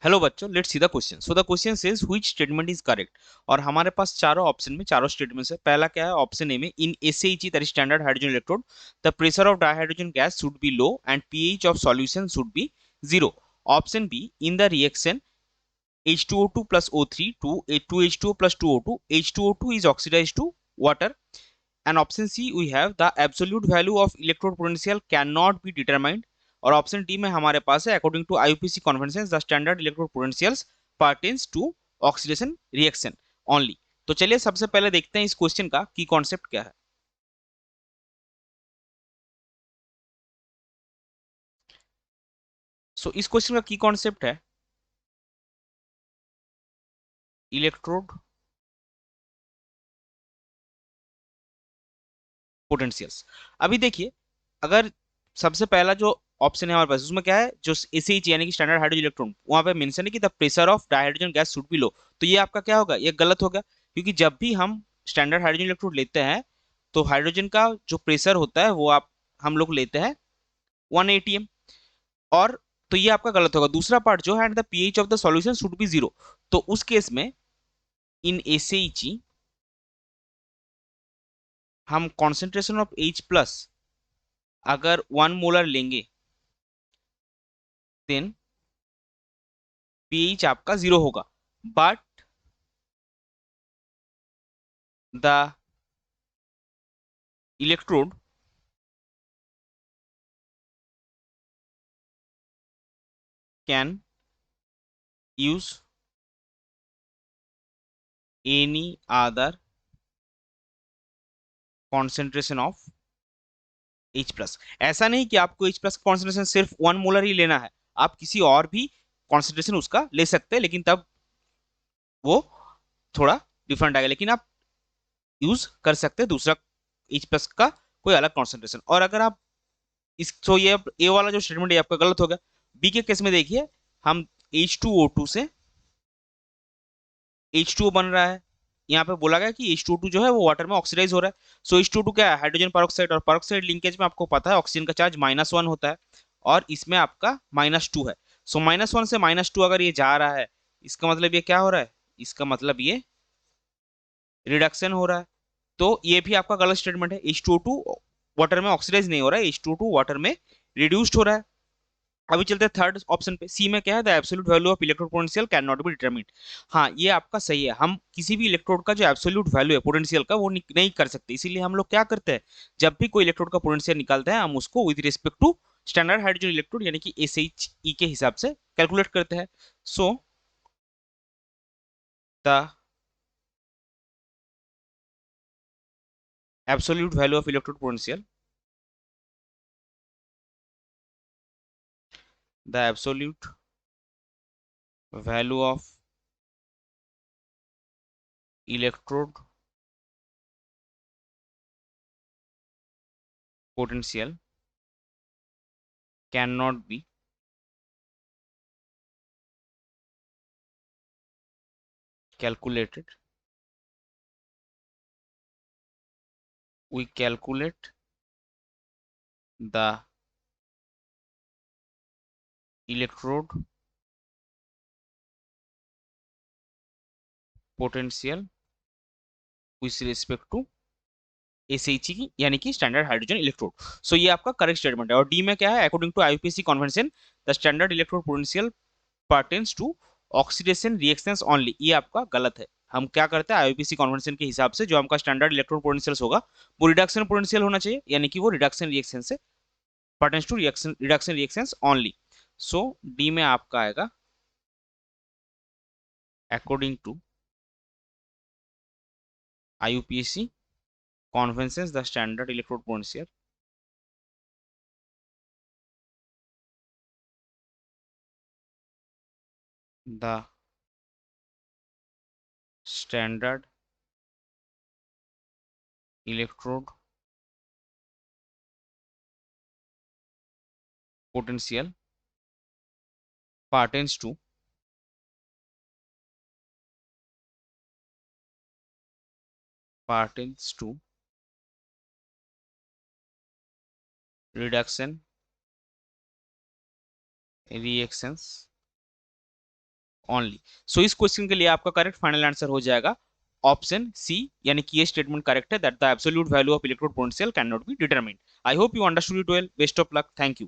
Hello बच्चों, let's see the question. So the question says which statement is correct. और हमारे पास चारों option में चारों स्टेटमेंट्स है। पहला क्या है, ऑप्शन ए में in SHE that is standard hydrogen electrode the pressure of dihydrogen gas should be low and pH of solution should be zero. Option B, in the reaction H2O2 plus O3 to H2O plus 2O2, H2O2 is oxidized to water. And option C we have the absolute value of electrode potential cannot be determined. और option D में हमारे पास है according to IUPAC convention the standard electrode potentials pertains to oxidation reaction only. तो चलिए सबसे पहले देखते हैं इस क्वेश्चन का की कॉन्सेप्ट क्या है। सो इस क्वेश्चन का की कॉन्सेप्ट है इलेक्ट्रोड पोटेंशियल्स। अभी देखिए, अगर सबसे पहला जो ऑप्शन है हमारे पास उसमें क्या है, जो एसएच यानी कि स्टैंडर्ड हाइड्रोजन इलेक्ट्रॉन, वहां पे मेंशन है कि the pressure of dihydrogen gas should be low. तो ये आपका क्या होगा, ये गलत होगा, क्योंकि जब भी हम स्टैंडर्ड हाइड्रोजन इलेक्ट्रोड लेते हैं तो हाइड्रोजन का जो प्रेशर होता है वो आप हम लोग लेते हैं 1 atm। और तो ये आपका गलत होगा। दूसरा पार्ट जो है the pH of the solution should be zero. तो उस केस में इन एसएच हम कॉन्सेंट्रेशन ऑफ H प्लस अगर 1 मोलर लेंगे देन पीएच आपका जीरो होगा। But the electrode can use any other concentration of H plus. ऐसा नहीं कि आपको H प्लस कॉन्सेंट्रेशन सिर्फ 1 मोलर ही लेना है, आप किसी और भी कॉन्सेंट्रेशन उसका ले सकते हैं, लेकिन तब वो थोड़ा डिफरेंट आएगा। लेकिन आप यूज कर सकते हैं दूसरा H प्लस का कोई अलग कॉन्सेंट्रेशन। और अगर आप इस तो ये ए वाला जो स्टेटमेंट है आपका गलत हो गया। बी के केस में देखिए, हम H2O2 से H2O बन रहा है। यहाँ पे बोला गया कि H2O2 जो है वो वाटर में ऑक्सीडाइज हो रहा है। सो H2O2 क्या है, हाइड्रोजन परऑक्साइड। और परऑक्साइड लिंकेज में आपको पता है ऑक्सीजन का चार्ज -1 होता है, और इसमें आपका -2 है। सो -1 से -2 अगर ये जा रहा है, इसका मतलब ये क्या हो रहा है, इसका मतलब ये रिडक्शन हो रहा है। तो ये भी आपका गलत स्टेटमेंट है। H2O2 वाटर में ऑक्सीडाइज नहीं हो रहा है, H2O2 वाटर में रिड्यूस्ड हो रहा है। अभी चलते हैं थर्ड ऑप्शन पे। सी में क्या है, the absolute value of electrode potential can not B determined. हाँ, ये आपका सही है। हम किसी भी इलेक्ट्रोड का जो एब्सोल्यूट वैल्यू है पोटेंशियल का वो नहीं कर सकते। इसीलिए हम लोग क्या करते हैं, जब भी कोई इलेक्ट्रोड का पोटेंशियल निकालते हैं हम उसको with respect to standard hydrogen electrode यानी कि एसएचई के हिसाब से कैलकुलेट करते हैं। So the absolute value of electrode potential, the absolute value of electrode potential can not be calculated. We calculate the electrode potential with respect to SHE की यानी कि स्टैंडर्ड हाइड्रोजन इलेक्ट्रोड। सो ये आपका करेक्ट स्टेटमेंट है। और D में क्या है, according to IUPAC convention the standard electrode potential pertains to oxidation reactions only. ये आपका गलत है। हम क्या करते हैं, आईयूपीसी कन्वेंशन के हिसाब से जो हमका स्टैंडर्ड इलेक्ट्रोड पोटेंशियल होगा वो रिडक्शन पोटेंशियल होना चाहिए, यानी कि वो रिडक्शन रिएक्शन से pertains to reduction reactions only. So D में आपका आएगा according to IUPAC conventions the standard electrode potential the standard electrode potential pertains to reduction reactions only. So इस क्वेश्चन के लिए आपका करेक्ट फाइनल आंसर हो जाएगा ऑप्शन सी, यानी कि ये स्टेटमेंट करेक्ट है, that the absolute value of electrode potential can not be determined. I hope you understood it well. Best of luck. Thank you.